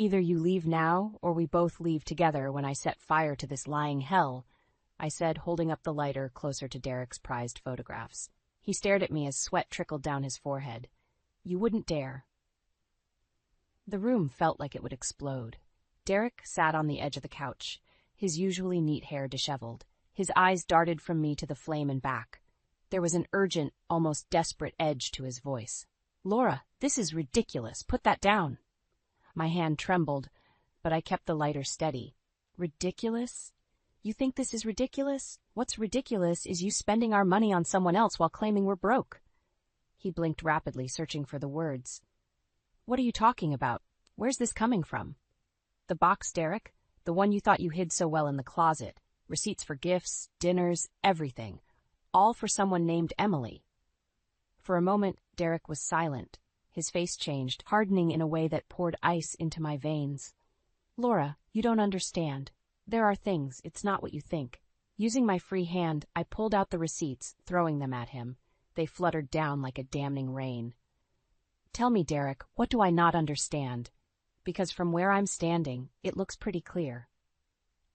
Either you leave now, or we both leave together when I set fire to this lying hell, I said, holding up the lighter closer to Derek's prized photographs. He stared at me as sweat trickled down his forehead. You wouldn't dare. The room felt like it would explode. Derek sat on the edge of the couch, his usually neat hair disheveled. His eyes darted from me to the flame and back. There was an urgent, almost desperate edge to his voice. Laura, this is ridiculous. Put that down. My hand trembled, but I kept the lighter steady. Ridiculous? You think this is ridiculous? What's ridiculous is you spending our money on someone else while claiming we're broke. He blinked rapidly, searching for the words. What are you talking about? Where's this coming from? The box, Derek? The one you thought you hid so well in the closet. Receipts for gifts, dinners, everything. All for someone named Emily. For a moment, Derek was silent. His face changed, hardening in a way that poured ice into my veins. Laura, you don't understand. There are things, it's not what you think. Using my free hand, I pulled out the receipts, throwing them at him. They fluttered down like a damning rain. Tell me, Derek, what do I not understand? Because from where I'm standing, it looks pretty clear.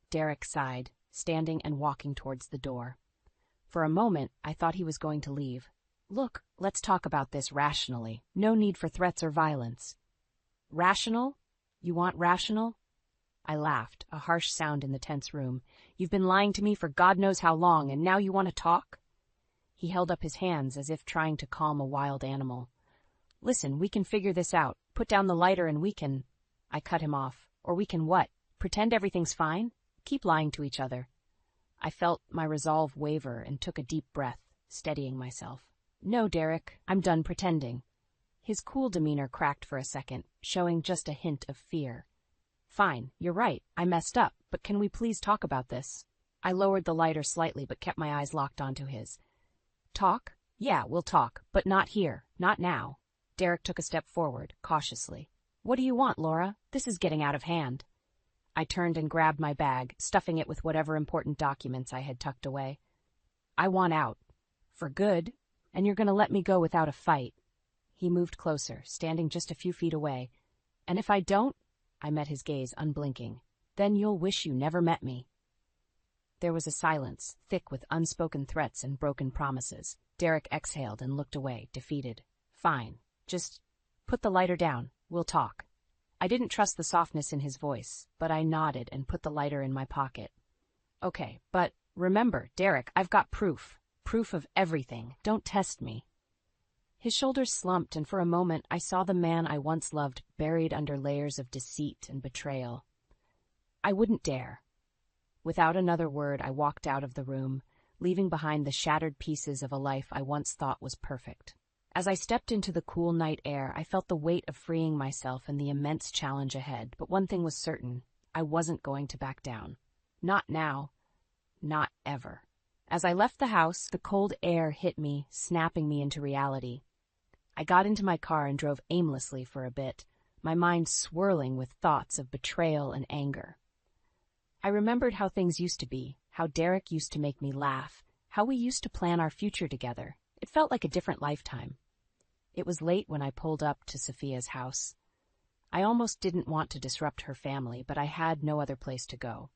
Derek sighed, standing and walking towards the door. For a moment, I thought he was going to leave. Look, let's talk about this rationally. No need for threats or violence. Rational? You want rational? I laughed, a harsh sound in the tense room. You've been lying to me for God knows how long, and now you want to talk? He held up his hands as if trying to calm a wild animal. Listen, we can figure this out. Put down the lighter and we can... I cut him off. Or we can what? Pretend everything's fine? Keep lying to each other. I felt my resolve waver and took a deep breath, steadying myself. No, Derek, I'm done pretending. His cool demeanor cracked for a second, showing just a hint of fear. Fine, you're right, I messed up, but can we please talk about this? I lowered the lighter slightly but kept my eyes locked onto his. Talk? Yeah, we'll talk, but not here, not now. Derek took a step forward, cautiously. What do you want, Laura? This is getting out of hand. I turned and grabbed my bag, stuffing it with whatever important documents I had tucked away. I want out. For good. And you're going to let me go without a fight. He moved closer, standing just a few feet away. And if I don't, I met his gaze, unblinking, then you'll wish you never met me. There was a silence, thick with unspoken threats and broken promises. Derek exhaled and looked away, defeated. Fine. Just put the lighter down. We'll talk. I didn't trust the softness in his voice, but I nodded and put the lighter in my pocket. Okay, but remember, Derek, I've got proof. Proof of everything. Don't test me. His shoulders slumped, and for a moment I saw the man I once loved buried under layers of deceit and betrayal. I wouldn't dare. Without another word, I walked out of the room, leaving behind the shattered pieces of a life I once thought was perfect. As I stepped into the cool night air, I felt the weight of freeing myself and the immense challenge ahead, but one thing was certain. I wasn't going to back down. Not now. Not ever. As I left the house, the cold air hit me, snapping me into reality. I got into my car and drove aimlessly for a bit, my mind swirling with thoughts of betrayal and anger. I remembered how things used to be, how Derek used to make me laugh, how we used to plan our future together. It felt like a different lifetime. It was late when I pulled up to Sophia's house. I almost didn't want to disrupt her family, but I had no other place to go.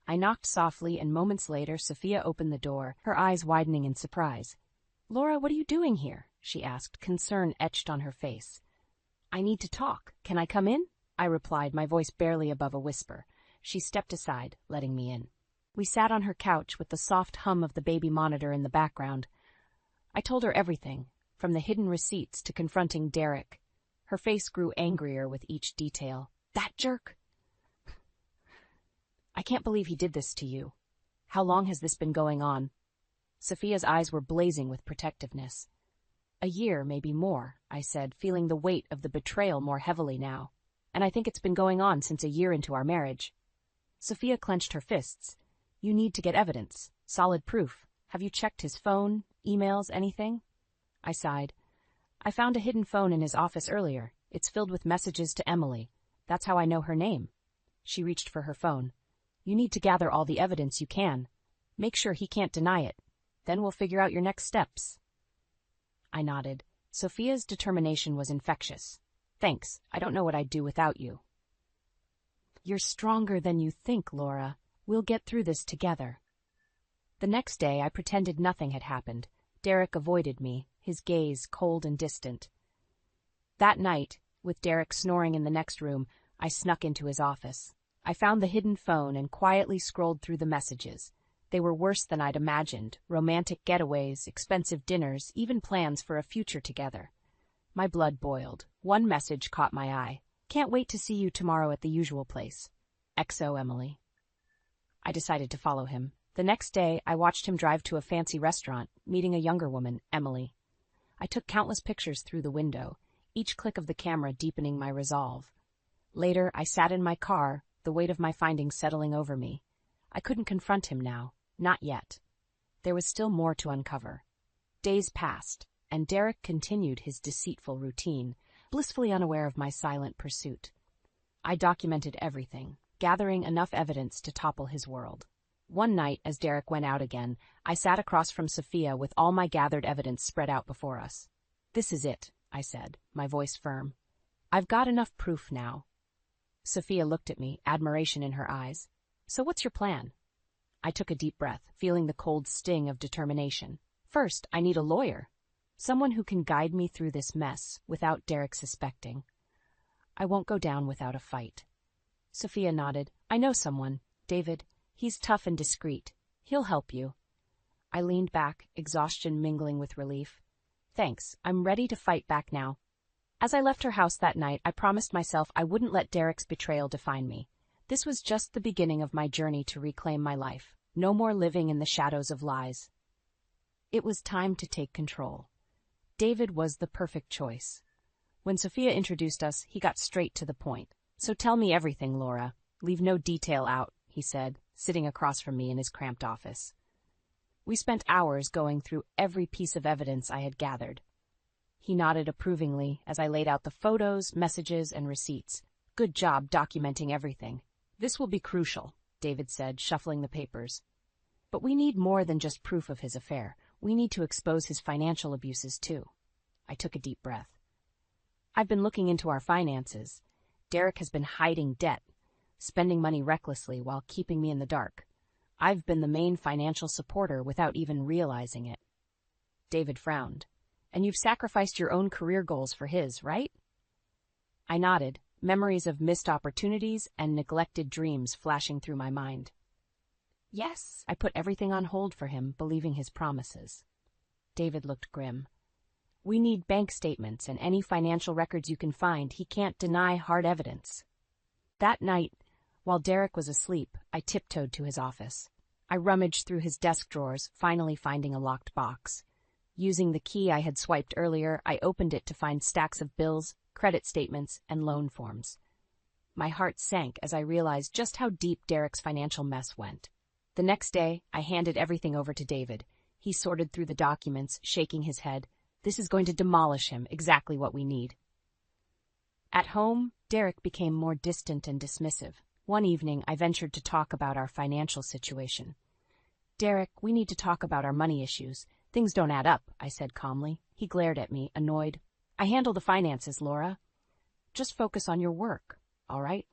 I knocked softly, and moments later, Sophia opened the door, her eyes widening in surprise. "Laura, what are you doing here?" she asked, concern etched on her face. "I need to talk. Can I come in?" I replied, my voice barely above a whisper. She stepped aside, letting me in. We sat on her couch with the soft hum of the baby monitor in the background. I told her everything, from the hidden receipts to confronting Derek. Her face grew angrier with each detail. "That jerk! I can't believe he did this to you. How long has this been going on?" Sophia's eyes were blazing with protectiveness. "A year, maybe more," I said, feeling the weight of the betrayal more heavily now. "And I think it's been going on since a year into our marriage." Sophia clenched her fists. "You need to get evidence. Solid proof. Have you checked his phone, emails, anything?" I sighed. "I found a hidden phone in his office earlier. It's filled with messages to Emily. That's how I know her name." She reached for her phone. "You need to gather all the evidence you can. Make sure he can't deny it. Then we'll figure out your next steps." I nodded. Sophia's determination was infectious. "Thanks. I don't know what I'd do without you." You're stronger than you think, Laura. We'll get through this together. The next day, I pretended nothing had happened. Derek avoided me, his gaze cold and distant. That night, with Derek snoring in the next room, I snuck into his office. I found the hidden phone and quietly scrolled through the messages. They were worse than I'd imagined: romantic getaways, expensive dinners, even plans for a future together. My blood boiled. One message caught my eye. Can't wait to see you tomorrow at the usual place. XO Emily. I decided to follow him. The next day, I watched him drive to a fancy restaurant, meeting a younger woman, Emily. I took countless pictures through the window, each click of the camera deepening my resolve. Later, I sat in my car, the weight of my findings settling over me. I couldn't confront him now. Not yet. There was still more to uncover. Days passed, and Derek continued his deceitful routine, blissfully unaware of my silent pursuit. I documented everything, gathering enough evidence to topple his world. One night, as Derek went out again, I sat across from Sophia with all my gathered evidence spread out before us. "This is it," I said, my voice firm. "I've got enough proof now." Sophia looked at me, admiration in her eyes. "So what's your plan?" I took a deep breath, feeling the cold sting of determination. "First, I need a lawyer. Someone who can guide me through this mess without Derek suspecting. I won't go down without a fight." Sophia nodded. "I know someone, David. He's tough and discreet. He'll help you." I leaned back, exhaustion mingling with relief. "Thanks, I'm ready to fight back now." As I left her house that night, I promised myself I wouldn't let Derek's betrayal define me. This was just the beginning of my journey to reclaim my life. No more living in the shadows of lies. It was time to take control. David was the perfect choice. When Sophia introduced us, he got straight to the point. "So tell me everything, Laura. Leave no detail out," he said, sitting across from me in his cramped office. We spent hours going through every piece of evidence I had gathered. He nodded approvingly as I laid out the photos, messages, and receipts. "Good job documenting everything. This will be crucial," David said, shuffling the papers. "But we need more than just proof of his affair. We need to expose his financial abuses, too." I took a deep breath. "I've been looking into our finances. Derek has been hiding debt, spending money recklessly while keeping me in the dark. I've been the main financial supporter without even realizing it." David frowned. "And you've sacrificed your own career goals for his, right?" I nodded, memories of missed opportunities and neglected dreams flashing through my mind. "Yes." I put everything on hold for him, believing his promises. David looked grim. "We need bank statements and any financial records you can find. He can't deny hard evidence." That night, while Derek was asleep, I tiptoed to his office. I rummaged through his desk drawers, finally finding a locked box. Using the key I had swiped earlier, I opened it to find stacks of bills, credit statements, and loan forms. My heart sank as I realized just how deep Derek's financial mess went. The next day, I handed everything over to David. He sorted through the documents, shaking his head. "This is going to demolish him, exactly what we need." At home, Derek became more distant and dismissive. One evening, I ventured to talk about our financial situation. "Derek, we need to talk about our money issues. Things don't add up," I said calmly. He glared at me, annoyed. "I handle the finances, Laura. Just focus on your work, all right?"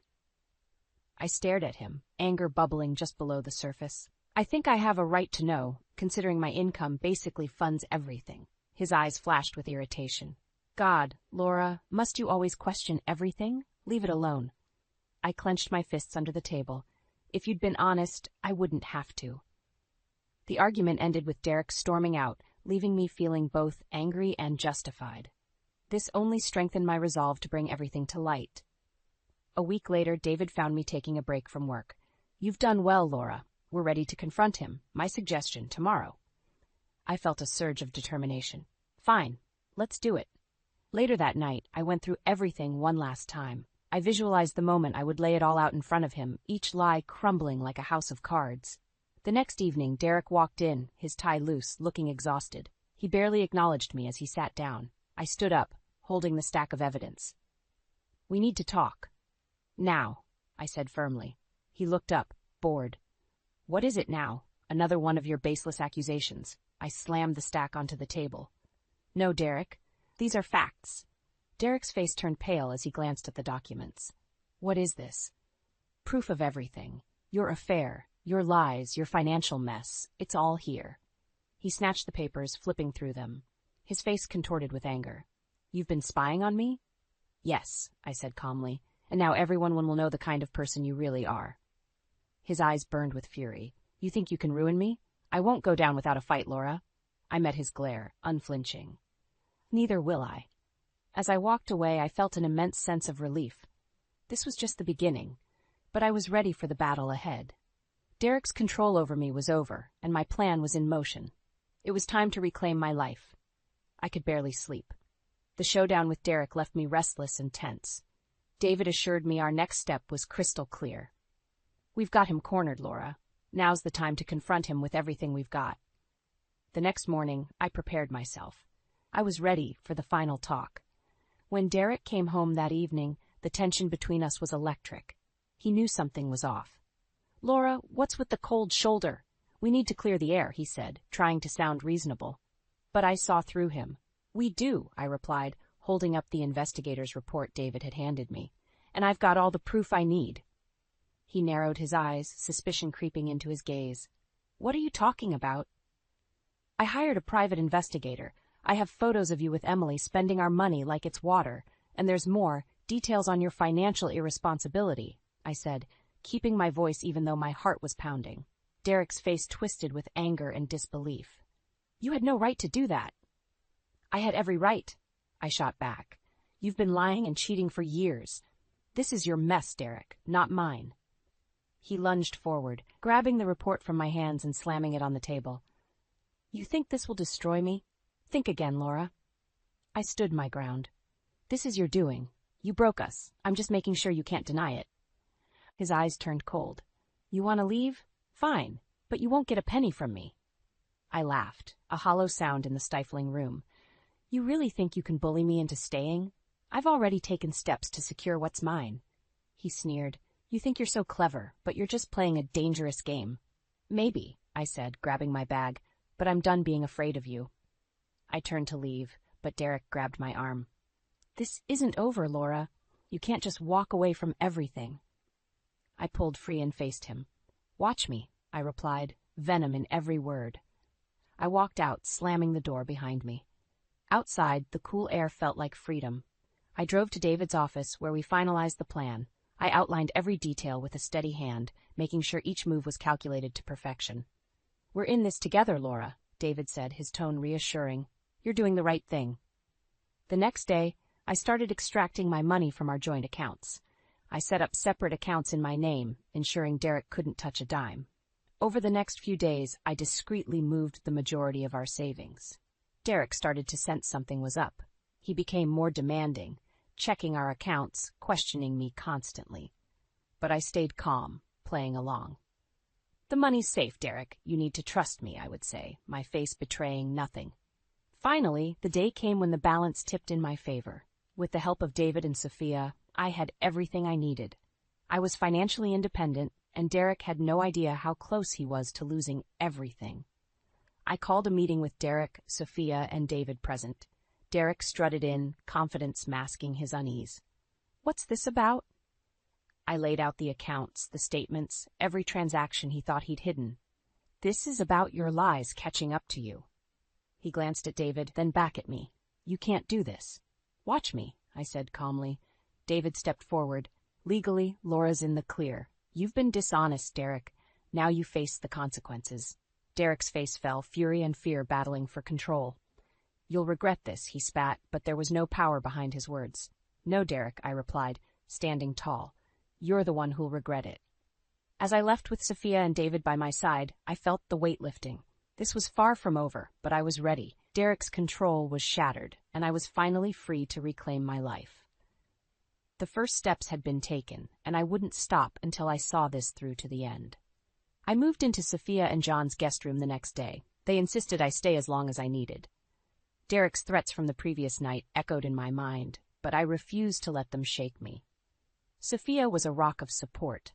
I stared at him, anger bubbling just below the surface. "I think I have a right to know, considering my income basically funds everything." His eyes flashed with irritation. "God, Laura, must you always question everything? Leave it alone." I clenched my fists under the table. "If you'd been honest, I wouldn't have to." The argument ended with Derek storming out, leaving me feeling both angry and justified. This only strengthened my resolve to bring everything to light. A week later, David found me taking a break from work. "You've done well, Laura. We're ready to confront him. My suggestion, tomorrow." I felt a surge of determination. "Fine, let's do it." Later that night, I went through everything one last time. I visualized the moment I would lay it all out in front of him, each lie crumbling like a house of cards. The next evening, Derek walked in, his tie loose, looking exhausted. He barely acknowledged me as he sat down. I stood up, holding the stack of evidence. "We need to talk." "Now," I said firmly. He looked up, bored. "What is it now? Another one of your baseless accusations." I slammed the stack onto the table. "No, Derek. These are facts." Derek's face turned pale as he glanced at the documents. "What is this?" Proof of everything. Your affair, your lies, your financial mess. It's all here. He snatched the papers, flipping through them. His face contorted with anger. You've been spying on me? Yes, I said calmly, and now everyone will know the kind of person you really are. His eyes burned with fury. You think you can ruin me? I won't go down without a fight, Laura. I met his glare, unflinching. Neither will I. As I walked away, I felt an immense sense of relief. This was just the beginning, but I was ready for the battle ahead. Derek's control over me was over, and my plan was in motion. It was time to reclaim my life. I could barely sleep. The showdown with Derek left me restless and tense. David assured me our next step was crystal clear. We've got him cornered, Laura. Now's the time to confront him with everything we've got. The next morning, I prepared myself. I was ready for the final talk. When Derek came home that evening, the tension between us was electric. He knew something was off. Laura, what's with the cold shoulder? We need to clear the air, he said, trying to sound reasonable. But I saw through him. We do, I replied, holding up the investigator's report David had handed me. And I've got all the proof I need. He narrowed his eyes, suspicion creeping into his gaze. What are you talking about? I hired a private investigator. I have photos of you with Emily spending our money like it's water, and there's more, details on your financial irresponsibility, I said, keeping my voice even though my heart was pounding. Derek's face twisted with anger and disbelief. You had no right to do that. I had every right, I shot back. You've been lying and cheating for years. This is your mess, Derek, not mine. He lunged forward, grabbing the report from my hands and slamming it on the table. You think this will destroy me? Think again, Laura. I stood my ground. This is your doing. You broke us. I'm just making sure you can't deny it. His eyes turned cold. You want to leave? Fine, but you won't get a penny from me. I laughed, a hollow sound in the stifling room. You really think you can bully me into staying? I've already taken steps to secure what's mine. He sneered. You think you're so clever, but you're just playing a dangerous game. Maybe, I said, grabbing my bag, but I'm done being afraid of you. I turned to leave, but Derek grabbed my arm. This isn't over, Laura. You can't just walk away from everything. I pulled free and faced him. Watch me, I replied, venom in every word. I walked out, slamming the door behind me. Outside, the cool air felt like freedom. I drove to David's office, where we finalized the plan. I outlined every detail with a steady hand, making sure each move was calculated to perfection. We're in this together, Laura, David said, his tone reassuring. You're doing the right thing. The next day, I started extracting my money from our joint accounts. I set up separate accounts in my name, ensuring Derek couldn't touch a dime. Over the next few days, I discreetly moved the majority of our savings. Derek started to sense something was up. He became more demanding, checking our accounts, questioning me constantly. But I stayed calm, playing along. The money's safe, Derek. You need to trust me, I would say, my face betraying nothing. Finally, the day came when the balance tipped in my favor. With the help of David and Sophia, I had everything I needed. I was financially independent, and Derek had no idea how close he was to losing everything. I called a meeting with Derek, Sophia, and David present. Derek strutted in, confidence masking his unease. What's this about? I laid out the accounts, the statements, every transaction he thought he'd hidden. This is about your lies catching up to you. He glanced at David, then back at me. You can't do this. Watch me, I said calmly. David stepped forward. Legally, Laura's in the clear. You've been dishonest, Derek. Now you face the consequences. Derek's face fell, fury and fear battling for control. You'll regret this, he spat, but there was no power behind his words. No, Derek, I replied, standing tall. You're the one who'll regret it. As I left with Sophia and David by my side, I felt the weight lifting. This was far from over, but I was ready. Derek's control was shattered, and I was finally free to reclaim my life. The first steps had been taken, and I wouldn't stop until I saw this through to the end. I moved into Sophia and John's guest room the next day. They insisted I stay as long as I needed. Derek's threats from the previous night echoed in my mind, but I refused to let them shake me. Sophia was a rock of support.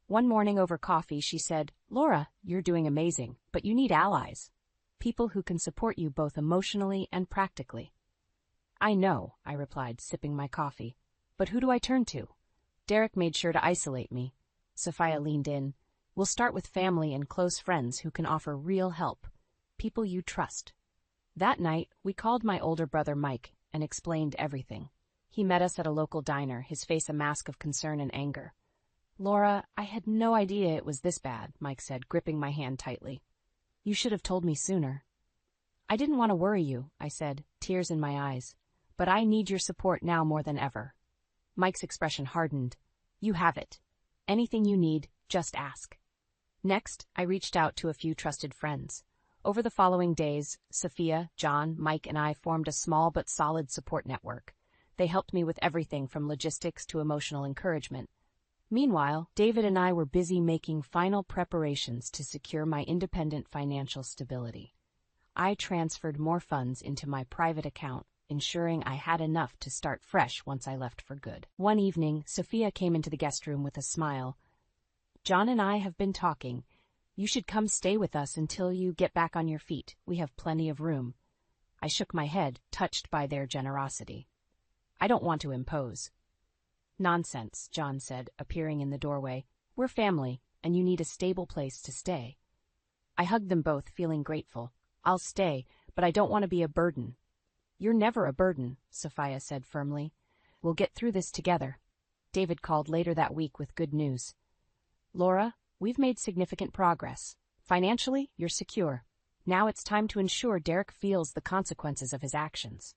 One morning over coffee, she said, Laura, you're doing amazing, but you need allies. People who can support you both emotionally and practically. I know, I replied, sipping my coffee. But who do I turn to? Derek made sure to isolate me. Sophia leaned in. We'll start with family and close friends who can offer real help. People you trust. That night, we called my older brother Mike and explained everything. He met us at a local diner, his face a mask of concern and anger. Laura, I had no idea it was this bad, Mike said, gripping my hand tightly. You should have told me sooner. I didn't want to worry you, I said, tears in my eyes. But I need your support now more than ever. Mike's expression hardened. You have it. Anything you need, just ask. Next, I reached out to a few trusted friends. Over the following days, Sophia, John, Mike, and I formed a small but solid support network. They helped me with everything from logistics to emotional encouragement. Meanwhile, David and I were busy making final preparations to secure my independent financial stability. I transferred more funds into my private account, ensuring I had enough to start fresh once I left for good. One evening, Sophia came into the guest room with a smile. John and I have been talking. You should come stay with us until you get back on your feet. We have plenty of room. I shook my head, touched by their generosity. I don't want to impose. Nonsense, John said, appearing in the doorway. We're family, and you need a stable place to stay. I hugged them both, feeling grateful. I'll stay, but I don't want to be a burden. You're never a burden, Sophia said firmly. We'll get through this together. David called later that week with good news. Laura, we've made significant progress. Financially, you're secure. Now it's time to ensure Derek feels the consequences of his actions.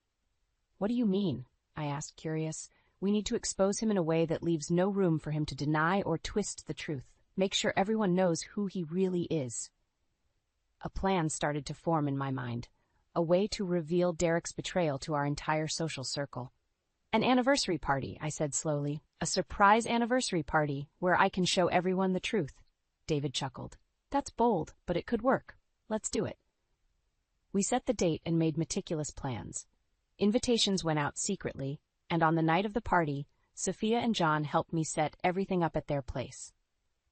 What do you mean? I asked, curious. We need to expose him in a way that leaves no room for him to deny or twist the truth. Make sure everyone knows who he really is. A plan started to form in my mind. A way to reveal Derek's betrayal to our entire social circle. An anniversary party, I said slowly. A surprise anniversary party where I can show everyone the truth. David chuckled. That's bold, but it could work. Let's do it. We set the date and made meticulous plans. Invitations went out secretly, and on the night of the party, Sophia and John helped me set everything up at their place.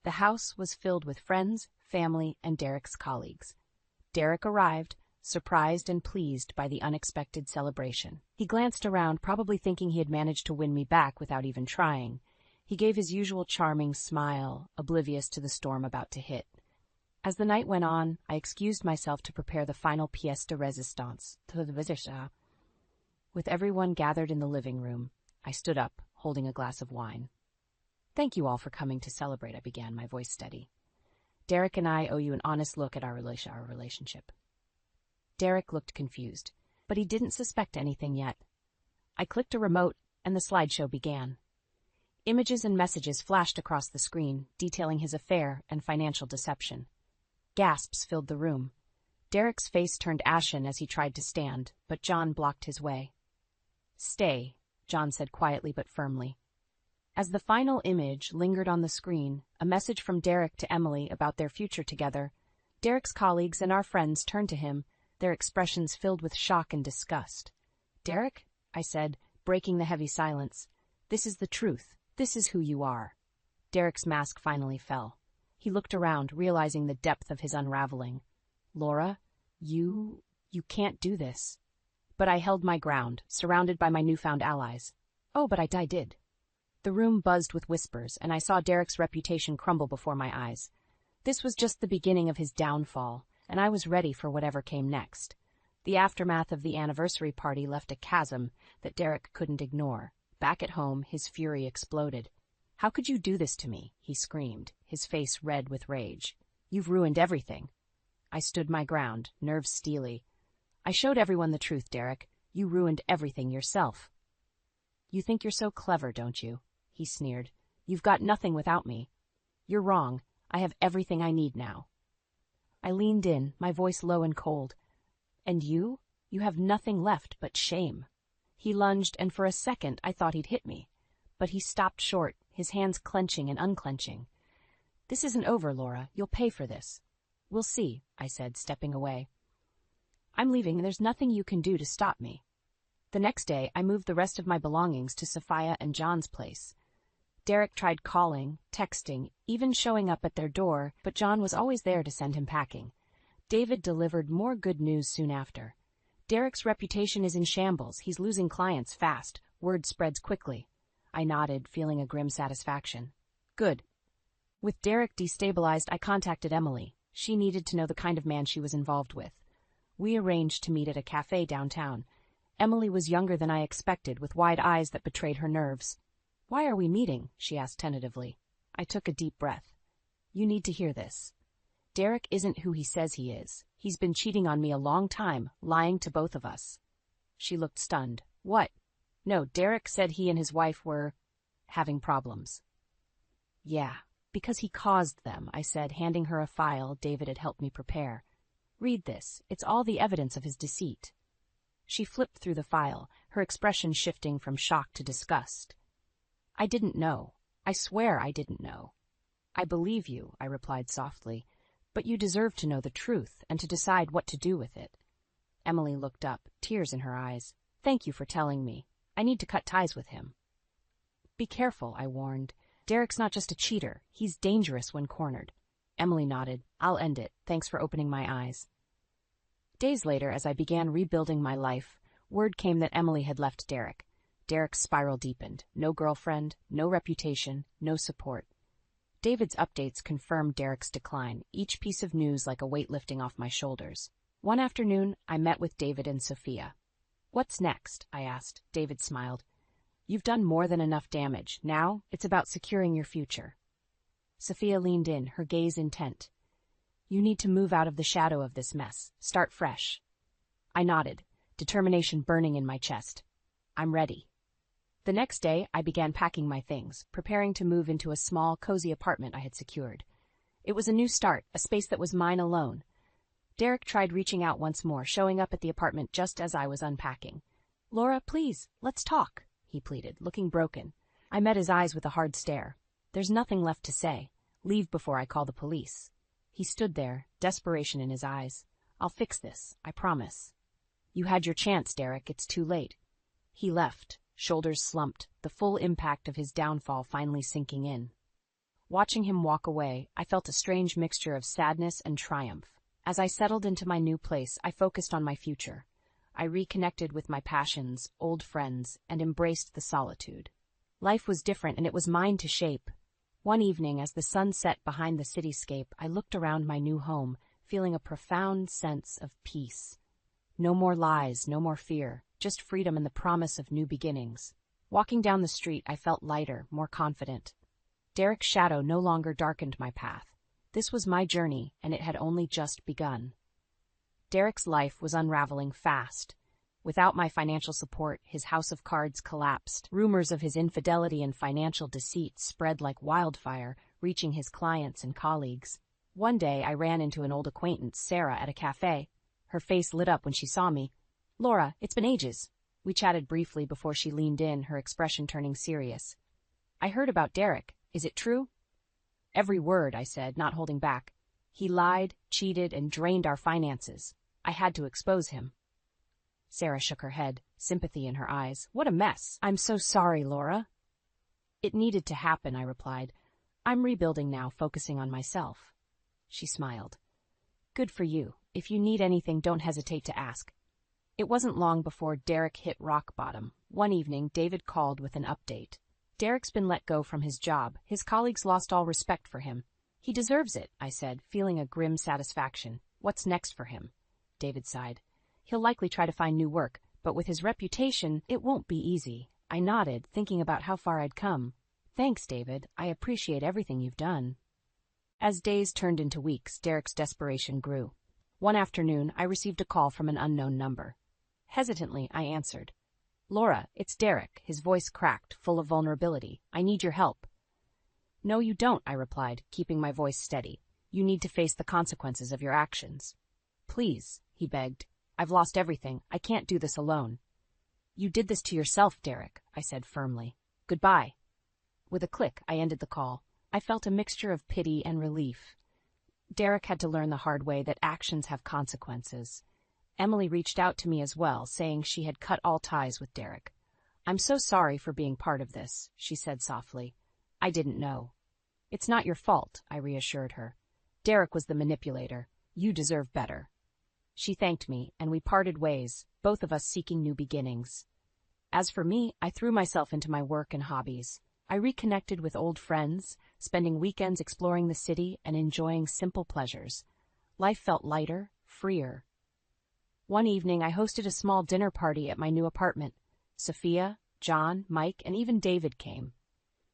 The house was filled with friends, family, and Derek's colleagues. Derek arrived, surprised and pleased by the unexpected celebration. He glanced around, probably thinking he had managed to win me back without even trying. He gave his usual charming smile, oblivious to the storm about to hit. As the night went on, I excused myself to prepare the final pièce de résistance to the visitor. With everyone gathered in the living room, I stood up, holding a glass of wine. Thank you all for coming to celebrate, I began, my voice steady. Derek and I owe you an honest look at our relationship. Derek looked confused, but he didn't suspect anything yet. I clicked a remote, and the slideshow began. Images and messages flashed across the screen, detailing his affair and financial deception. Gasps filled the room. Derek's face turned ashen as he tried to stand, but John blocked his way. Stay, John said quietly but firmly. As the final image lingered on the screen, a message from Derek to Emily about their future together, Derek's colleagues and our friends turned to him, their expressions filled with shock and disgust. Derek, I said, breaking the heavy silence, this is the truth. This is who you are. Derek's mask finally fell. He looked around, realizing the depth of his unraveling. Laura, you can't do this. But I held my ground, surrounded by my newfound allies. Oh, but I did. The room buzzed with whispers, and I saw Derek's reputation crumble before my eyes. This was just the beginning of his downfall, and I was ready for whatever came next. The aftermath of the anniversary party left a chasm that Derek couldn't ignore. Back at home, his fury exploded. How could you do this to me? He screamed, his face red with rage. You've ruined everything. I stood my ground, nerves steely. I showed everyone the truth, Derek. You ruined everything yourself. You think you're so clever, don't you? He sneered. You've got nothing without me. You're wrong. I have everything I need now. I leaned in, my voice low and cold. And you? You have nothing left but shame. He lunged, and for a second I thought he'd hit me. But he stopped short, his hands clenching and unclenching. This isn't over, Laura. You'll pay for this. We'll see, I said, stepping away. I'm leaving, and there's nothing you can do to stop me. The next day, I moved the rest of my belongings to Sophia and John's place. Derek tried calling, texting, even showing up at their door, but John was always there to send him packing. David delivered more good news soon after. Derek's reputation is in shambles. He's losing clients fast. Word spreads quickly. I nodded, feeling a grim satisfaction. Good. With Derek destabilized, I contacted Emily. She needed to know the kind of man she was involved with. We arranged to meet at a cafe downtown. Emily was younger than I expected, with wide eyes that betrayed her nerves. "Why are we meeting?" she asked tentatively. I took a deep breath. "You need to hear this. Derek isn't who he says he is. He's been cheating on me a long time, lying to both of us." She looked stunned. "What?" "No, Derek said he and his wife were having problems." "Yeah, because he caused them," I said, handing her a file David had helped me prepare. "Read this. It's all the evidence of his deceit." She flipped through the file, her expression shifting from shock to disgust. "I didn't know. I swear I didn't know." "I believe you," I replied softly, "but you deserve to know the truth and to decide what to do with it." Emily looked up, tears in her eyes. "Thank you for telling me. I need to cut ties with him." "Be careful," I warned. "Derek's not just a cheater. He's dangerous when cornered." Emily nodded. "I'll end it. Thanks for opening my eyes." Days later, as I began rebuilding my life, word came that Emily had left Derek. Derek's spiral deepened. No girlfriend, no reputation, no support. David's updates confirmed Derek's decline, each piece of news like a weight lifting off my shoulders. One afternoon, I met with David and Sophia. "What's next?" I asked. David smiled. "You've done more than enough damage. Now, it's about securing your future." Sophia leaned in, her gaze intent. "You need to move out of the shadow of this mess. Start fresh." I nodded, determination burning in my chest. "I'm ready." The next day, I began packing my things, preparing to move into a small, cozy apartment I had secured. It was a new start, a space that was mine alone. Derek tried reaching out once more, showing up at the apartment just as I was unpacking. "Laura, please, let's talk," he pleaded, looking broken. I met his eyes with a hard stare. "There's nothing left to say. Leave before I call the police." He stood there, desperation in his eyes. "I'll fix this, I promise." "You had your chance, Derek. It's too late." He left, shoulders slumped, the full impact of his downfall finally sinking in. Watching him walk away, I felt a strange mixture of sadness and triumph. As I settled into my new place, I focused on my future. I reconnected with my passions, old friends, and embraced the solitude. Life was different, and it was mine to shape. One evening, as the sun set behind the cityscape, I looked around my new home, feeling a profound sense of peace. No more lies, no more fear, just freedom and the promise of new beginnings. Walking down the street, I felt lighter, more confident. Derek's shadow no longer darkened my path. This was my journey, and it had only just begun. Derek's life was unraveling fast. Without my financial support, his house of cards collapsed. Rumors of his infidelity and financial deceit spread like wildfire, reaching his clients and colleagues. One day, I ran into an old acquaintance, Sarah, at a cafe. Her face lit up when she saw me. "Laura, it's been ages." We chatted briefly before she leaned in, her expression turning serious. "I heard about Derek. Is it true?" "Every word," I said, not holding back. "He lied, cheated, and drained our finances. I had to expose him." Sarah shook her head, sympathy in her eyes. "What a mess." "I'm so sorry, Laura." "It needed to happen," I replied. "I'm rebuilding now, focusing on myself." She smiled. "Good for you. If you need anything, don't hesitate to ask." It wasn't long before Derek hit rock bottom. One evening, David called with an update. "Derek's been let go from his job. His colleagues lost all respect for him." "He deserves it," I said, feeling a grim satisfaction. "What's next for him?" David sighed. "He'll likely try to find new work, but with his reputation, it won't be easy." I nodded, thinking about how far I'd come. "Thanks, David. I appreciate everything you've done." As days turned into weeks, Derek's desperation grew. One afternoon, I received a call from an unknown number. Hesitantly, I answered. "Laura, it's Derek," his voice cracked, full of vulnerability. "I need your help." "No, you don't," I replied, keeping my voice steady. "You need to face the consequences of your actions." "Please," he begged. "I've lost everything. I can't do this alone." "You did this to yourself, Derek," I said firmly. "Goodbye." With a click, I ended the call. I felt a mixture of pity and relief. Derek had to learn the hard way that actions have consequences. Emily reached out to me as well, saying she had cut all ties with Derek. "I'm so sorry for being part of this," she said softly. "I didn't know." "It's not your fault," I reassured her. "Derek was the manipulator. You deserve better." She thanked me, and we parted ways, both of us seeking new beginnings. As for me, I threw myself into my work and hobbies. I reconnected with old friends, spending weekends exploring the city and enjoying simple pleasures. Life felt lighter, freer. One evening, I hosted a small dinner party at my new apartment. Sophia, John, Mike, and even David came.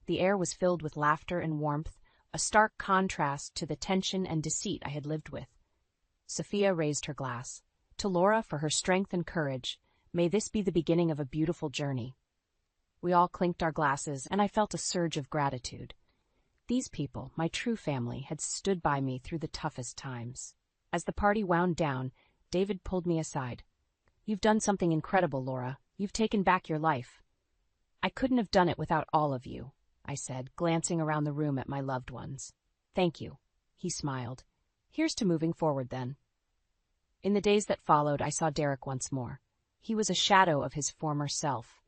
The air was filled with laughter and warmth, a stark contrast to the tension and deceit I had lived with. Sophia raised her glass. To Laura, for her strength and courage, may this be the beginning of a beautiful journey. We all clinked our glasses, and I felt a surge of gratitude. These people, my true family, had stood by me through the toughest times. As the party wound down, David pulled me aside. "You've done something incredible, Laura. You've taken back your life." "I couldn't have done it without all of you," I said, glancing around the room at my loved ones. "Thank you," he smiled. "Here's to moving forward, then." In the days that followed, I saw Derek once more. He was a shadow of his former self.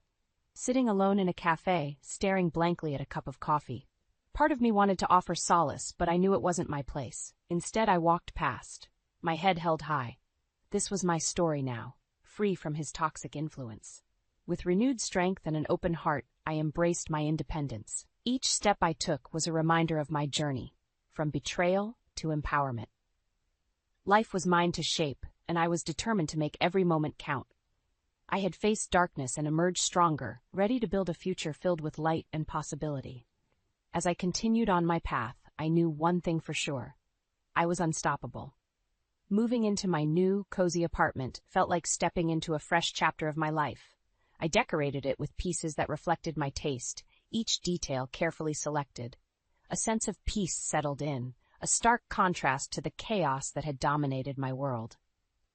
Sitting alone in a cafe, staring blankly at a cup of coffee. Part of me wanted to offer solace, but I knew it wasn't my place. Instead, I walked past, my head held high. This was my story now, free from his toxic influence. With renewed strength and an open heart, I embraced my independence. Each step I took was a reminder of my journey, from betrayal to empowerment. Life was mine to shape, and I was determined to make every moment count. I had faced darkness and emerged stronger, ready to build a future filled with light and possibility. As I continued on my path, I knew one thing for sure. I was unstoppable. Moving into my new, cozy apartment felt like stepping into a fresh chapter of my life. I decorated it with pieces that reflected my taste, each detail carefully selected. A sense of peace settled in, a stark contrast to the chaos that had dominated my world.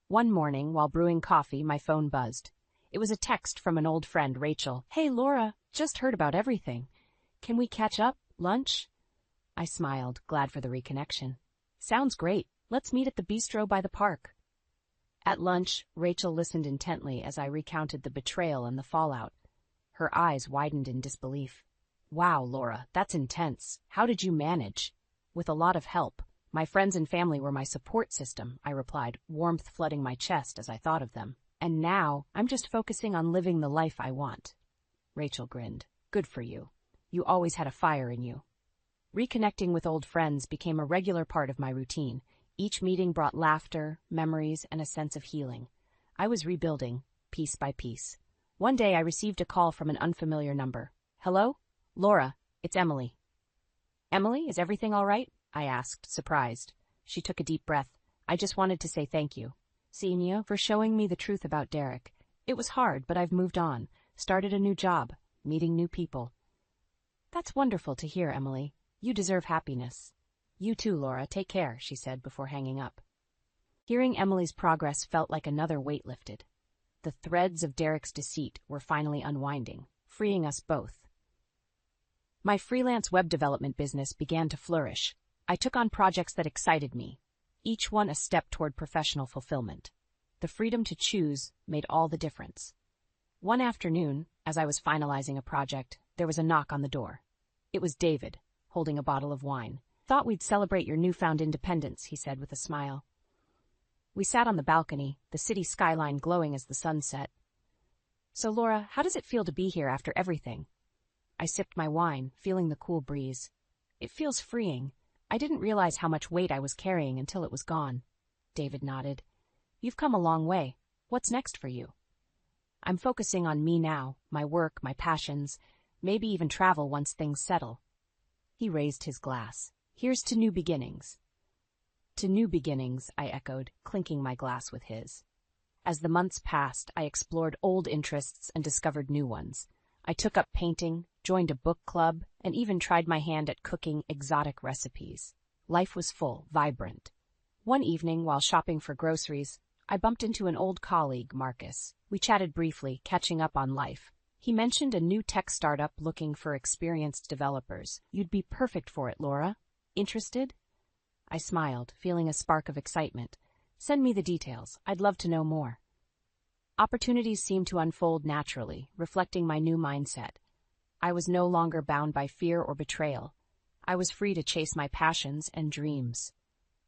One morning, while brewing coffee, my phone buzzed. It was a text from an old friend, Rachel. "Hey, Laura, just heard about everything. Can we catch up? Lunch?" I smiled, glad for the reconnection. "Sounds great. Let's meet at the bistro by the park." At lunch, Rachel listened intently as I recounted the betrayal and the fallout. Her eyes widened in disbelief. "Wow, Laura, that's intense. How did you manage?" "With a lot of help. My friends and family were my support system," I replied, warmth flooding my chest as I thought of them. "And now, I'm just focusing on living the life I want." Rachel grinned. "Good for you. You always had a fire in you." Reconnecting with old friends became a regular part of my routine. Each meeting brought laughter, memories, and a sense of healing. I was rebuilding, piece by piece. One day I received a call from an unfamiliar number. "Hello? Laura, it's Emily." "Emily, is everything all right?" I asked, surprised. She took a deep breath. "I just wanted to say thank you, Senior, for showing me the truth about Derek. It was hard, but I've moved on, started a new job, meeting new people." "That's wonderful to hear, Emily. You deserve happiness." "You too, Laura. Take care," she said before hanging up. Hearing Emily's progress felt like another weight lifted. The threads of Derek's deceit were finally unwinding, freeing us both. My freelance web development business began to flourish. I took on projects that excited me, each one a step toward professional fulfillment. The freedom to choose made all the difference. One afternoon, as I was finalizing a project, there was a knock on the door. It was David, holding a bottle of wine. "Thought we'd celebrate your newfound independence," he said with a smile. We sat on the balcony, the city skyline glowing as the sun set. "So, Laura, how does it feel to be here after everything?" I sipped my wine, feeling the cool breeze. "It feels freeing. I didn't realize how much weight I was carrying until it was gone." David nodded. "You've come a long way. What's next for you?" "I'm focusing on me now, my work, my passions, maybe even travel once things settle." He raised his glass. "Here's to new beginnings." "To new beginnings," I echoed, clinking my glass with his. As the months passed, I explored old interests and discovered new ones. I took up painting, joined a book club, and even tried my hand at cooking exotic recipes. Life was full, vibrant. One evening, while shopping for groceries, I bumped into an old colleague, Marcus. We chatted briefly, catching up on life. He mentioned a new tech startup looking for experienced developers. "You'd be perfect for it, Laura. Interested?" I smiled, feeling a spark of excitement. "Send me the details. I'd love to know more." Opportunities seemed to unfold naturally, reflecting my new mindset. I was no longer bound by fear or betrayal. I was free to chase my passions and dreams.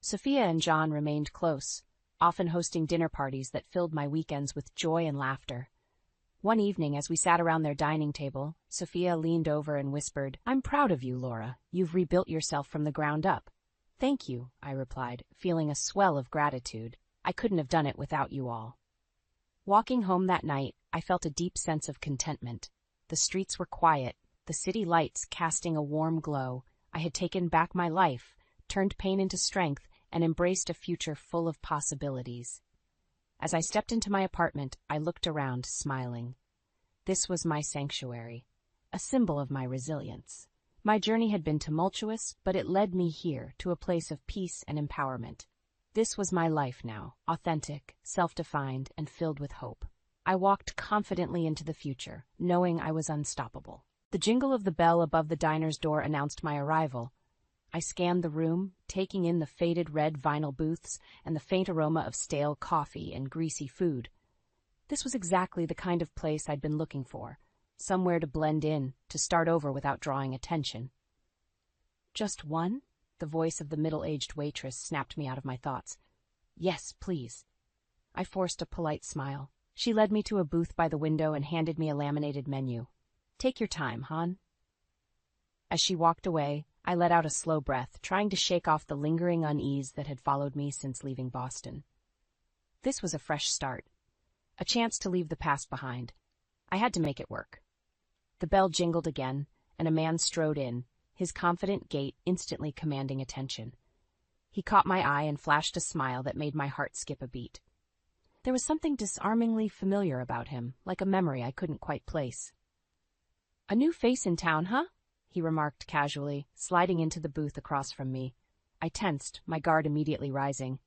Sophia and John remained close, often hosting dinner parties that filled my weekends with joy and laughter. One evening, as we sat around their dining table, Sophia leaned over and whispered, "I'm proud of you, Laura. You've rebuilt yourself from the ground up." "Thank you," I replied, feeling a swell of gratitude. "I couldn't have done it without you all." Walking home that night, I felt a deep sense of contentment. The streets were quiet, the city lights casting a warm glow. I had taken back my life, turned pain into strength, and embraced a future full of possibilities. As I stepped into my apartment, I looked around, smiling. This was my sanctuary, a symbol of my resilience. My journey had been tumultuous, but it led me here, to a place of peace and empowerment. This was my life now, authentic, self-defined, and filled with hope. I walked confidently into the future, knowing I was unstoppable. The jingle of the bell above the diner's door announced my arrival. I scanned the room, taking in the faded red vinyl booths and the faint aroma of stale coffee and greasy food. This was exactly the kind of place I'd been looking for, somewhere to blend in, to start over without drawing attention. "Just one?" The voice of the middle-aged waitress snapped me out of my thoughts. "Yes, please." I forced a polite smile. She led me to a booth by the window and handed me a laminated menu. "Take your time, hon." As she walked away, I let out a slow breath, trying to shake off the lingering unease that had followed me since leaving Boston. This was a fresh start, a chance to leave the past behind. I had to make it work. The bell jingled again, and a man strode in, his confident gait instantly commanding attention. He caught my eye and flashed a smile that made my heart skip a beat. There was something disarmingly familiar about him, like a memory I couldn't quite place. "A new face in town, huh?" he remarked casually, sliding into the booth across from me. I tensed, my guard immediately rising.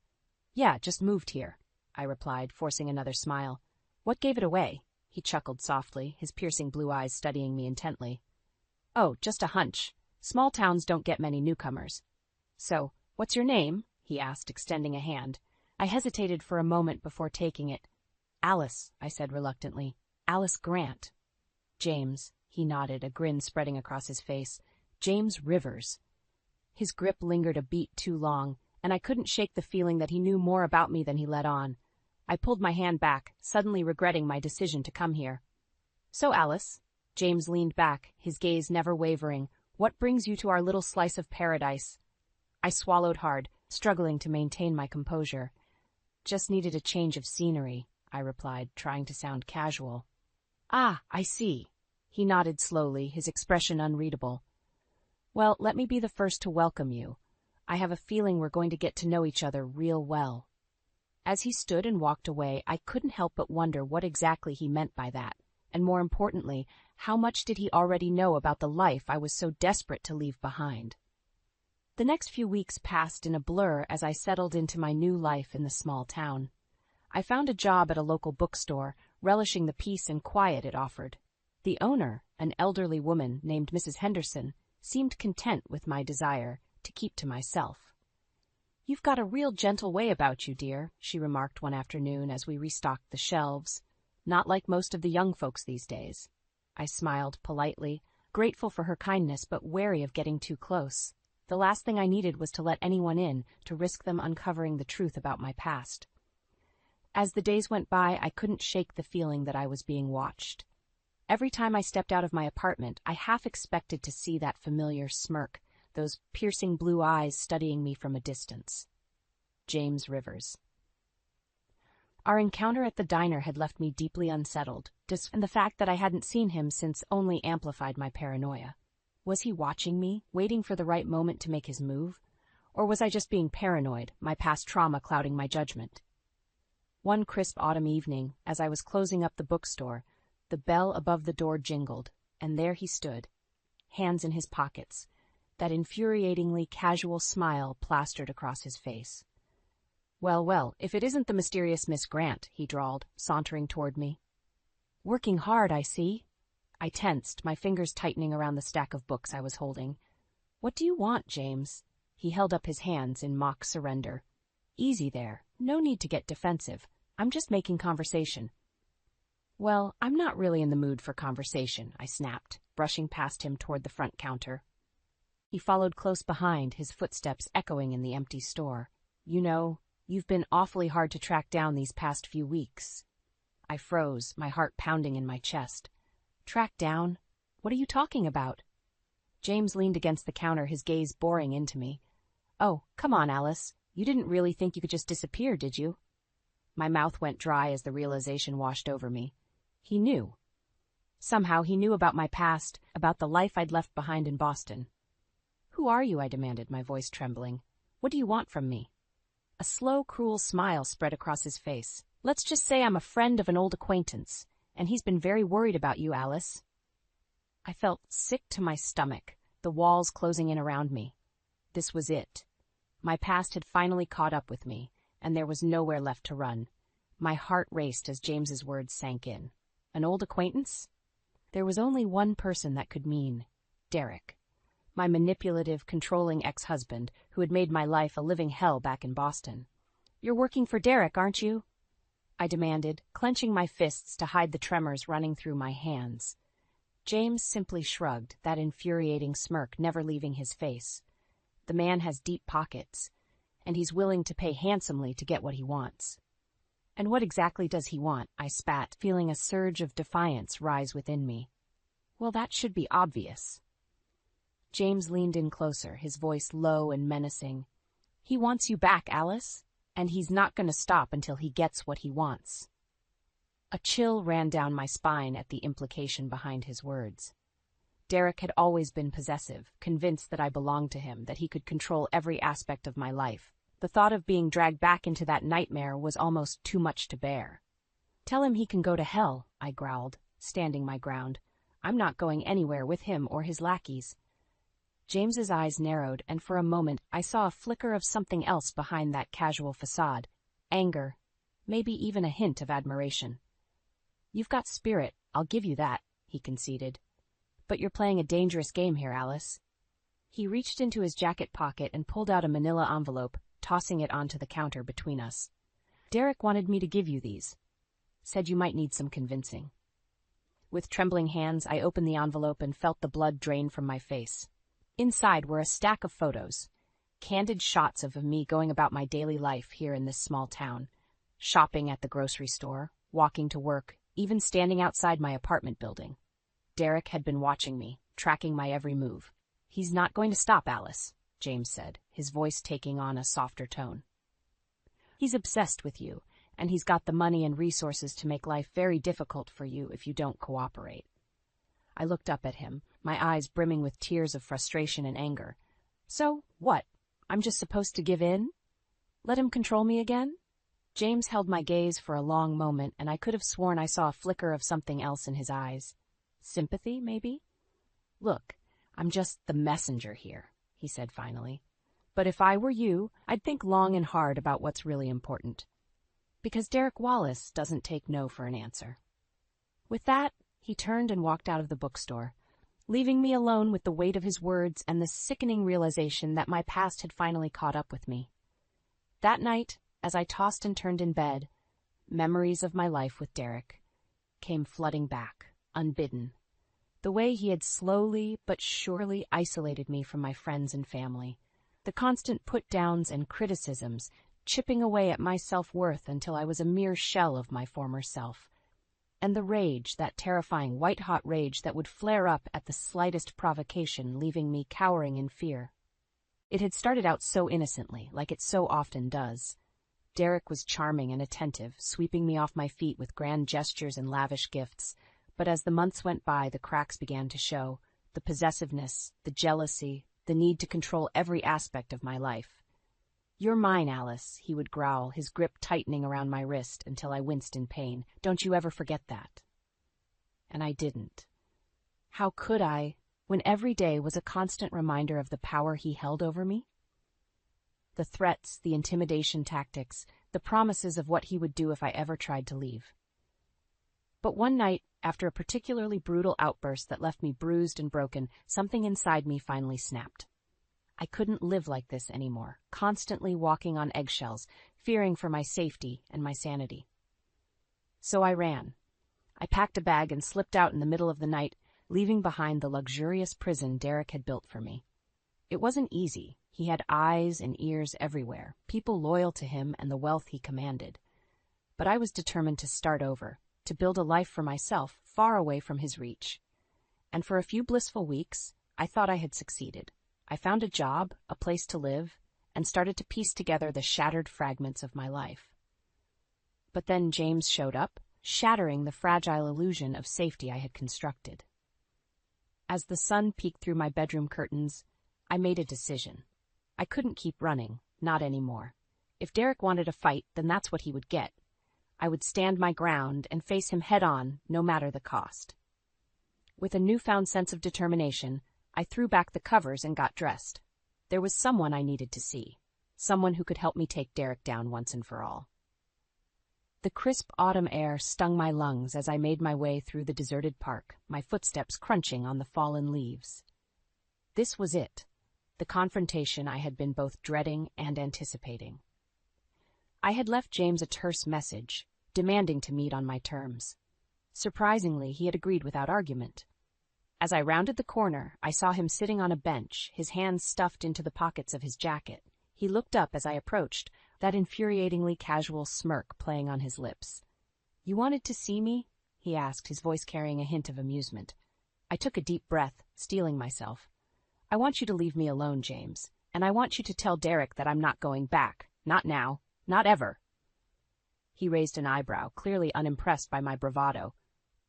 "Yeah, just moved here," I replied, forcing another smile. "What gave it away?" He chuckled softly, his piercing blue eyes studying me intently. "Oh, just a hunch. Small towns don't get many newcomers." "So, what's your name?" he asked, extending a hand. I hesitated for a moment before taking it. "Alice," I said reluctantly. "Alice Grant." "James," he nodded, a grin spreading across his face. "James Rivers." His grip lingered a beat too long, and I couldn't shake the feeling that he knew more about me than he let on. I pulled my hand back, suddenly regretting my decision to come here. "So, Alice," James leaned back, his gaze never wavering, "what brings you to our little slice of paradise?" I swallowed hard, struggling to maintain my composure. "Just needed a change of scenery," I replied, trying to sound casual. "Ah, I see." He nodded slowly, his expression unreadable. "Well, let me be the first to welcome you. I have a feeling we're going to get to know each other real well." As he stood and walked away, I couldn't help but wonder what exactly he meant by that, and more importantly, how much did he already know about the life I was so desperate to leave behind. The next few weeks passed in a blur as I settled into my new life in the small town. I found a job at a local bookstore, relishing the peace and quiet it offered. The owner, an elderly woman named Mrs. Henderson, seemed content with my desire to keep to myself. "You've got a real gentle way about you, dear," she remarked one afternoon as we restocked the shelves. "Not like most of the young folks these days." I smiled politely, grateful for her kindness but wary of getting too close. The last thing I needed was to let anyone in, to risk them uncovering the truth about my past. As the days went by, I couldn't shake the feeling that I was being watched. Every time I stepped out of my apartment, I half expected to see that familiar smirk, those piercing blue eyes studying me from a distance. James Rivers. Our encounter at the diner had left me deeply unsettled, and the fact that I hadn't seen him since only amplified my paranoia. Was he watching me, waiting for the right moment to make his move? Or was I just being paranoid, my past trauma clouding my judgment? One crisp autumn evening, as I was closing up the bookstore, the bell above the door jingled, and there he stood, hands in his pockets, that infuriatingly casual smile plastered across his face. "Well, well, if it isn't the mysterious Miss Grant," he drawled, sauntering toward me. "Working hard, I see." I tensed, my fingers tightening around the stack of books I was holding. "What do you want, James?" He held up his hands in mock surrender. "Easy there. No need to get defensive. I'm just making conversation." "Well, I'm not really in the mood for conversation," I snapped, brushing past him toward the front counter. He followed close behind, his footsteps echoing in the empty store. "You know, you've been awfully hard to track down these past few weeks." I froze, my heart pounding in my chest. Track down? What are you talking about? James leaned against the counter, his gaze boring into me. Oh, come on, Alice. You didn't really think you could just disappear, did you? My mouth went dry as the realization washed over me. He knew. Somehow he knew about my past, about the life I'd left behind in Boston. Who are you? I demanded, my voice trembling. What do you want from me? A slow, cruel smile spread across his face. Let's just say I'm a friend of an old acquaintance, and he's been very worried about you, Alice. I felt sick to my stomach, the walls closing in around me. This was it. My past had finally caught up with me, and there was nowhere left to run. My heart raced as James's words sank in. An old acquaintance? There was only one person that could mean Derek. My manipulative, controlling ex-husband who had made my life a living hell back in Boston. You're working for Derek, aren't you? I demanded, clenching my fists to hide the tremors running through my hands. James simply shrugged, that infuriating smirk never leaving his face. The man has deep pockets, and he's willing to pay handsomely to get what he wants. And what exactly does he want? I spat, feeling a surge of defiance rise within me. Well, that should be obvious. James leaned in closer, his voice low and menacing. He wants you back, Alice, and he's not going to stop until he gets what he wants. A chill ran down my spine at the implication behind his words. Derek had always been possessive, convinced that I belonged to him, that he could control every aspect of my life. The thought of being dragged back into that nightmare was almost too much to bear. Tell him he can go to hell, I growled, standing my ground. I'm not going anywhere with him or his lackeys. James's eyes narrowed, and for a moment I saw a flicker of something else behind that casual facade. Anger, maybe even a hint of admiration. You've got spirit, I'll give you that, he conceded. But you're playing a dangerous game here, Alice. He reached into his jacket pocket and pulled out a manila envelope, tossing it onto the counter between us. Derek wanted me to give you these. Said you might need some convincing. With trembling hands, I opened the envelope and felt the blood drain from my face. Inside were a stack of photos, candid shots of me going about my daily life here in this small town, shopping at the grocery store, walking to work, even standing outside my apartment building. Derek had been watching me, tracking my every move. He's not going to stop, Alice, James said, his voice taking on a softer tone. He's obsessed with you, and he's got the money and resources to make life very difficult for you if you don't cooperate. I looked up at him, my eyes brimming with tears of frustration and anger. So, what? I'm just supposed to give in? Let him control me again? James held my gaze for a long moment, and I could have sworn I saw a flicker of something else in his eyes. Sympathy, maybe? Look, I'm just the messenger here, he said finally. But if I were you, I'd think long and hard about what's really important. Because Derek Wallace doesn't take no for an answer. With that, he turned and walked out of the bookstore, leaving me alone with the weight of his words and the sickening realization that my past had finally caught up with me. That night, as I tossed and turned in bed, memories of my life with Derek came flooding back, unbidden. The way he had slowly but surely isolated me from my friends and family. The constant put-downs and criticisms chipping away at my self-worth until I was a mere shell of my former self. And the rage, that terrifying white-hot rage that would flare up at the slightest provocation, leaving me cowering in fear. It had started out so innocently, like it so often does. Derek was charming and attentive, sweeping me off my feet with grand gestures and lavish gifts. But as the months went by, the cracks began to show, the possessiveness, the jealousy, the need to control every aspect of my life. You're mine, Alice, he would growl, his grip tightening around my wrist until I winced in pain. Don't you ever forget that. And I didn't. How could I, when every day was a constant reminder of the power he held over me? The threats, the intimidation tactics, the promises of what he would do if I ever tried to leave. But one night, after a particularly brutal outburst that left me bruised and broken, something inside me finally snapped. I couldn't live like this anymore, constantly walking on eggshells, fearing for my safety and my sanity. So I ran. I packed a bag and slipped out in the middle of the night, leaving behind the luxurious prison Derek had built for me. It wasn't easy. He had eyes and ears everywhere, people loyal to him and the wealth he commanded. But I was determined to start over, to build a life for myself far away from his reach. And for a few blissful weeks, I thought I had succeeded. I found a job, a place to live, and started to piece together the shattered fragments of my life. But then James showed up, shattering the fragile illusion of safety I had constructed. As the sun peeked through my bedroom curtains, I made a decision. I couldn't keep running, not anymore. If Derek wanted a fight, then that's what he would get. I would stand my ground and face him head-on, no matter the cost. With a newfound sense of determination, I threw back the covers and got dressed. There was someone I needed to see, someone who could help me take Derek down once and for all. The crisp autumn air stung my lungs as I made my way through the deserted park, my footsteps crunching on the fallen leaves. This was it, the confrontation I had been both dreading and anticipating. I had left James a terse message, demanding to meet on my terms. Surprisingly, he had agreed without argument. As I rounded the corner, I saw him sitting on a bench, his hands stuffed into the pockets of his jacket. He looked up as I approached, that infuriatingly casual smirk playing on his lips. "You wanted to see me?" he asked, his voice carrying a hint of amusement. I took a deep breath, steeling myself. "I want you to leave me alone, James, and I want you to tell Derek that I'm not going back. Not now. Not ever." He raised an eyebrow, clearly unimpressed by my bravado.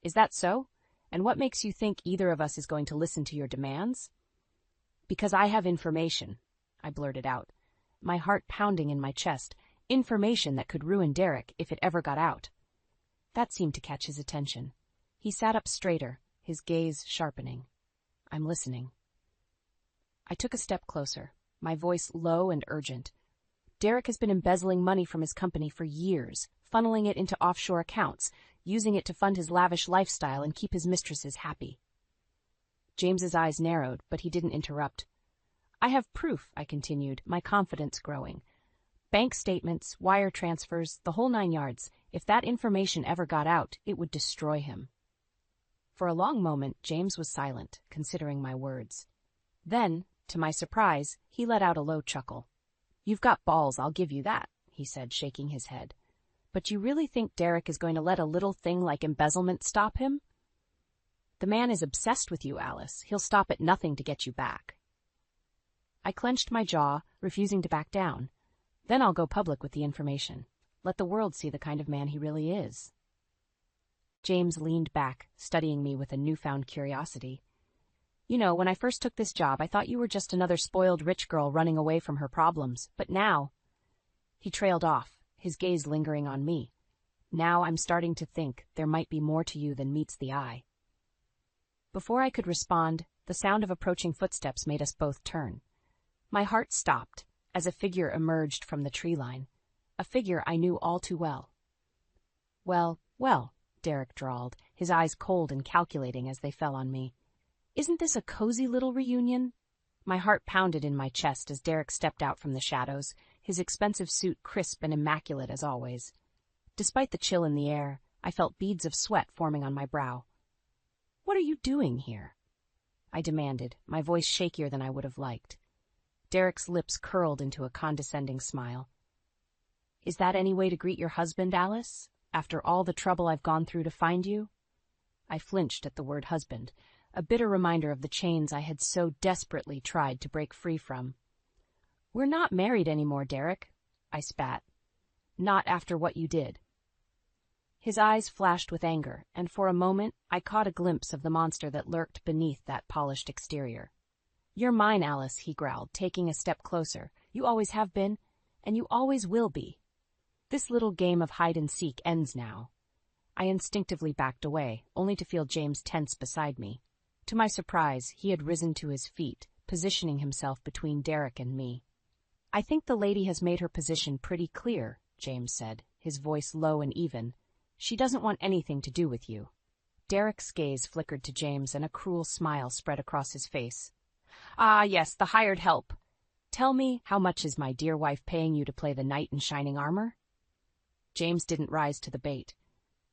"Is that so? And what makes you think either of us is going to listen to your demands?" "Because I have information," I blurted out, my heart pounding in my chest, information that could ruin Derek if it ever got out. That seemed to catch his attention. He sat up straighter, his gaze sharpening. "I'm listening." I took a step closer, my voice low and urgent. "Derek has been embezzling money from his company for years, funneling it into offshore accounts, using it to fund his lavish lifestyle and keep his mistresses happy." James's eyes narrowed, but he didn't interrupt. "I have proof," I continued, my confidence growing. "Bank statements, wire transfers, the whole 9 yards. If that information ever got out, it would destroy him." For a long moment, James was silent, considering my words. Then, to my surprise, he let out a low chuckle. "You've got balls, I'll give you that," he said, shaking his head. "But you really think Derek is going to let a little thing like embezzlement stop him? The man is obsessed with you, Alice. He'll stop at nothing to get you back." I clenched my jaw, refusing to back down. "Then I'll go public with the information. Let the world see the kind of man he really is." James leaned back, studying me with a newfound curiosity. "You know, when I first took this job, I thought you were just another spoiled rich girl running away from her problems. But now—" He trailed off, his gaze lingering on me. "Now I'm starting to think there might be more to you than meets the eye." Before I could respond, the sound of approaching footsteps made us both turn. My heart stopped as a figure emerged from the tree line, a figure I knew all too well. "Well, well," Derek drawled, his eyes cold and calculating as they fell on me. "Isn't this a cozy little reunion?" My heart pounded in my chest as Derek stepped out from the shadows, his expensive suit crisp and immaculate as always. Despite the chill in the air, I felt beads of sweat forming on my brow. "What are you doing here?" I demanded, my voice shakier than I would have liked. Derek's lips curled into a condescending smile. "Is that any way to greet your husband, Alice? After all the trouble I've gone through to find you?" I flinched at the word husband, a bitter reminder of the chains I had so desperately tried to break free from. "We're not married anymore, Derek," I spat. "Not after what you did." His eyes flashed with anger, and for a moment I caught a glimpse of the monster that lurked beneath that polished exterior. "You're mine, Alice," he growled, taking a step closer. "You always have been, and you always will be. This little game of hide-and-seek ends now." I instinctively backed away, only to feel James tense beside me. To my surprise, he had risen to his feet, positioning himself between Derek and me. "I think the lady has made her position pretty clear," James said, his voice low and even. "She doesn't want anything to do with you." Derek's gaze flickered to James, and a cruel smile spread across his face. "Ah, yes, the hired help. Tell me, how much is my dear wife paying you to play the knight in shining armor?" James didn't rise to the bait.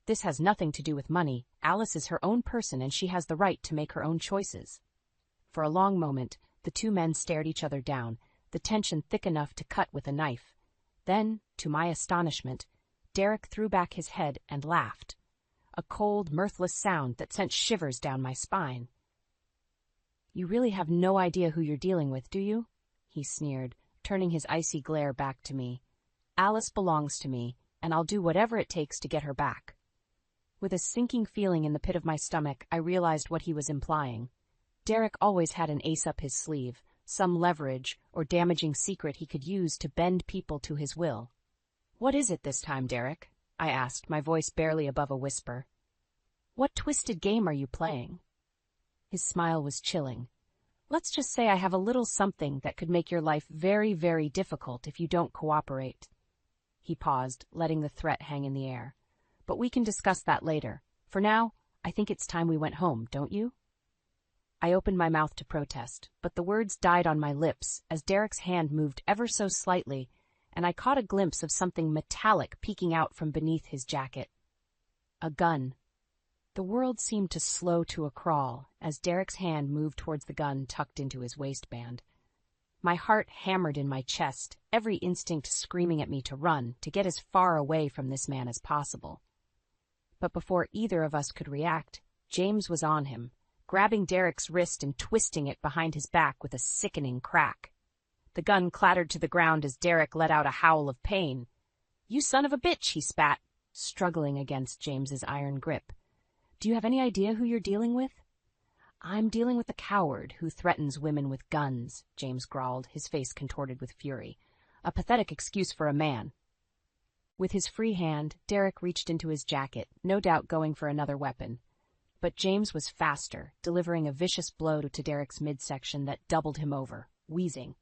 "This has nothing to do with money. Alice is her own person, and she has the right to make her own choices." For a long moment, the two men stared each other down, the tension thick enough to cut with a knife. Then, to my astonishment, Derek threw back his head and laughed. a cold, mirthless sound that sent shivers down my spine. "You really have no idea who you're dealing with, do you?" he sneered, turning his icy glare back to me. "Alice belongs to me, and I'll do whatever it takes to get her back." With a sinking feeling in the pit of my stomach, I realized what he was implying. Derek always had an ace up his sleeve, some leverage or damaging secret he could use to bend people to his will. "What is it this time, Derek?" I asked, my voice barely above a whisper. "What twisted game are you playing?" His smile was chilling. "Let's just say I have a little something that could make your life very, very difficult if you don't cooperate." He paused, letting the threat hang in the air. "But we can discuss that later. For now, I think it's time we went home, don't you?" I opened my mouth to protest, but the words died on my lips as Derek's hand moved ever so slightly, and I caught a glimpse of something metallic peeking out from beneath his jacket. A gun. The world seemed to slow to a crawl as Derek's hand moved towards the gun tucked into his waistband. My heart hammered in my chest, every instinct screaming at me to run, to get as far away from this man as possible. But before either of us could react, James was on him, grabbing Derek's wrist and twisting it behind his back with a sickening crack. The gun clattered to the ground as Derek let out a howl of pain. "You son of a bitch," he spat, struggling against James's iron grip. "Do you have any idea who you're dealing with?" "I'm dealing with a coward who threatens women with guns," James growled, his face contorted with fury. "A pathetic excuse for a man." With his free hand, Derek reached into his jacket, no doubt going for another weapon. But James was faster, delivering a vicious blow to Derek's midsection that doubled him over, wheezing.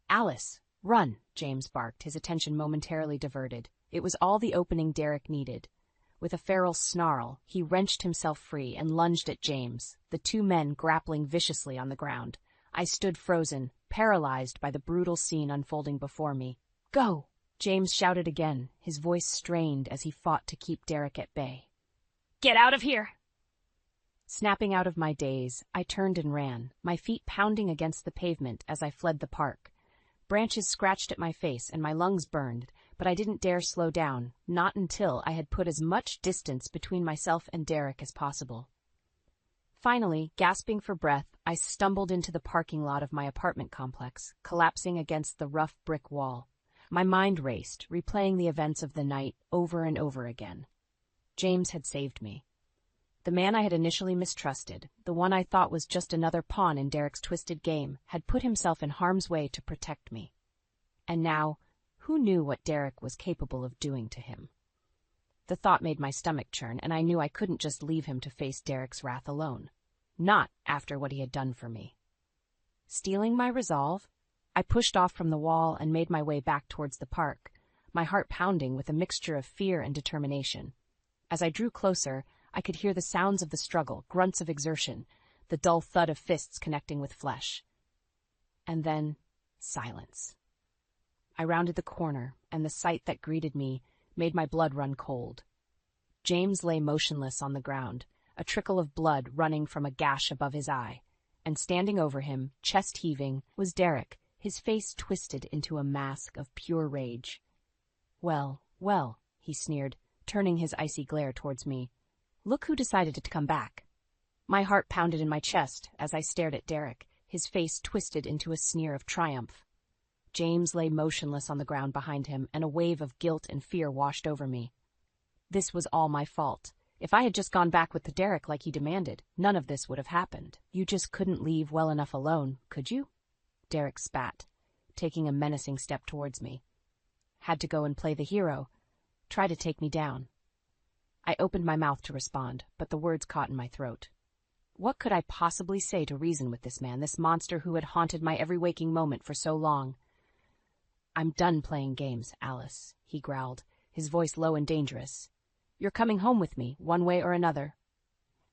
"Alice, run," James barked, his attention momentarily diverted. It was all the opening Derek needed. With a feral snarl, he wrenched himself free and lunged at James, the two men grappling viciously on the ground. I stood frozen, paralyzed by the brutal scene unfolding before me. "Go!" James shouted again, his voice strained as he fought to keep Derek at bay. "Get out of here!" Snapping out of my daze, I turned and ran, my feet pounding against the pavement as I fled the park. Branches scratched at my face and my lungs burned, but I didn't dare slow down, not until I had put as much distance between myself and Derek as possible. Finally, gasping for breath, I stumbled into the parking lot of my apartment complex, collapsing against the rough brick wall. My mind raced, replaying the events of the night over and over again. James had saved me. The man I had initially mistrusted, the one I thought was just another pawn in Derek's twisted game, had put himself in harm's way to protect me. And now, who knew what Derek was capable of doing to him? The thought made my stomach churn, and I knew I couldn't just leave him to face Derek's wrath alone. Not after what he had done for me. Steeling my resolve, I pushed off from the wall and made my way back towards the park, my heart pounding with a mixture of fear and determination. As I drew closer, I could hear the sounds of the struggle, grunts of exertion, the dull thud of fists connecting with flesh. And then, silence. I rounded the corner, and the sight that greeted me made my blood run cold. James lay motionless on the ground, a trickle of blood running from a gash above his eye, and standing over him, chest heaving, was Derek, his face twisted into a mask of pure rage. "Well, well," he sneered, turning his icy glare towards me. "Look who decided to come back." My heart pounded in my chest as I stared at Derek, his face twisted into a sneer of triumph. James lay motionless on the ground behind him, and a wave of guilt and fear washed over me. This was all my fault. If I had just gone back with Derek like he demanded, none of this would have happened. "You just couldn't leave well enough alone, could you?" Derek spat, taking a menacing step towards me. "Had to go and play the hero. Try to take me down." I opened my mouth to respond, but the words caught in my throat. What could I possibly say to reason with this man, this monster who had haunted my every waking moment for so long? "I'm done playing games, Alice," he growled, his voice low and dangerous. "You're coming home with me, one way or another."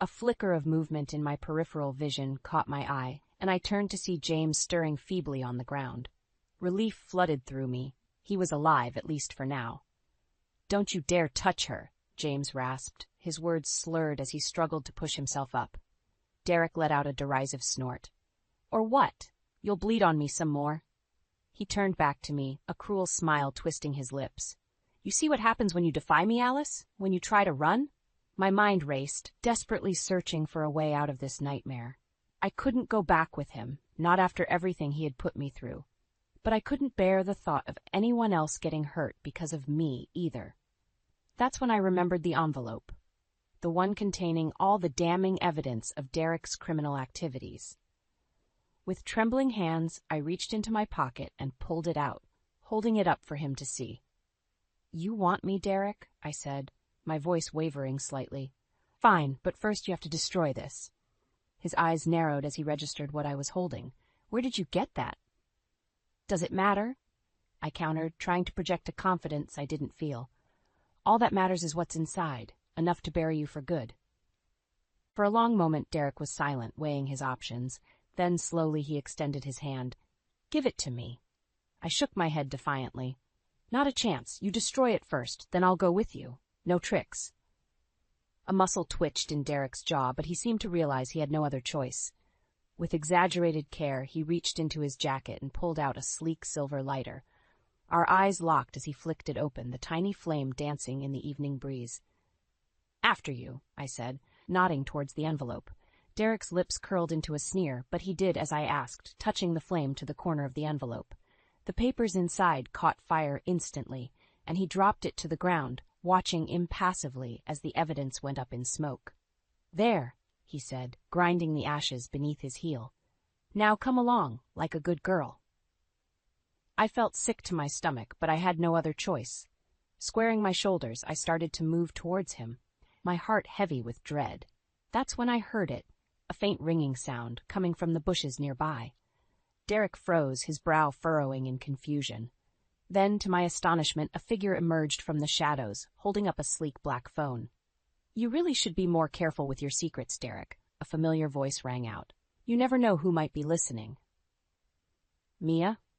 A flicker of movement in my peripheral vision caught my eye, and I turned to see James stirring feebly on the ground. Relief flooded through me. He was alive, at least for now. "Don't you dare touch her," James rasped, his words slurred as he struggled to push himself up. Derek let out a derisive snort. "Or what? You'll bleed on me some more." He turned back to me, a cruel smile twisting his lips. "You see what happens when you defy me, Alice? When you try to run? My mind raced, desperately searching for a way out of this nightmare. I couldn't go back with him, not after everything he had put me through. But I couldn't bear the thought of anyone else getting hurt because of me either. That's when I remembered the envelope, the one containing all the damning evidence of Derek's criminal activities. With trembling hands, I reached into my pocket and pulled it out, holding it up for him to see. "You want me, Derek?" I said, my voice wavering slightly. "Fine, but first you have to destroy this." His eyes narrowed as he registered what I was holding. "Where did you get that?" "Does it matter?" I countered, trying to project a confidence I didn't feel. "All that matters is what's inside, enough to bury you for good." For a long moment Derek was silent, weighing his options. Then slowly he extended his hand. "Give it to me." I shook my head defiantly. "Not a chance. You destroy it first, then I'll go with you. No tricks." A muscle twitched in Derek's jaw, but he seemed to realize he had no other choice. With exaggerated care, he reached into his jacket and pulled out a sleek silver lighter. Our eyes locked as he flicked it open, the tiny flame dancing in the evening breeze. "After you," I said, nodding towards the envelope. Derek's lips curled into a sneer, but he did as I asked, touching the flame to the corner of the envelope. The papers inside caught fire instantly, and he dropped it to the ground, watching impassively as the evidence went up in smoke. "There," he said, grinding the ashes beneath his heel. "Now come along, like a good girl." I felt sick to my stomach, but I had no other choice. Squaring my shoulders, I started to move towards him, my heart heavy with dread. That's when I heard it, a faint ringing sound coming from the bushes nearby. Derek froze, his brow furrowing in confusion. Then, to my astonishment, a figure emerged from the shadows, holding up a sleek black phone. "You really should be more careful with your secrets, Derek," a familiar voice rang out. "You never know who might be listening." "Mia?"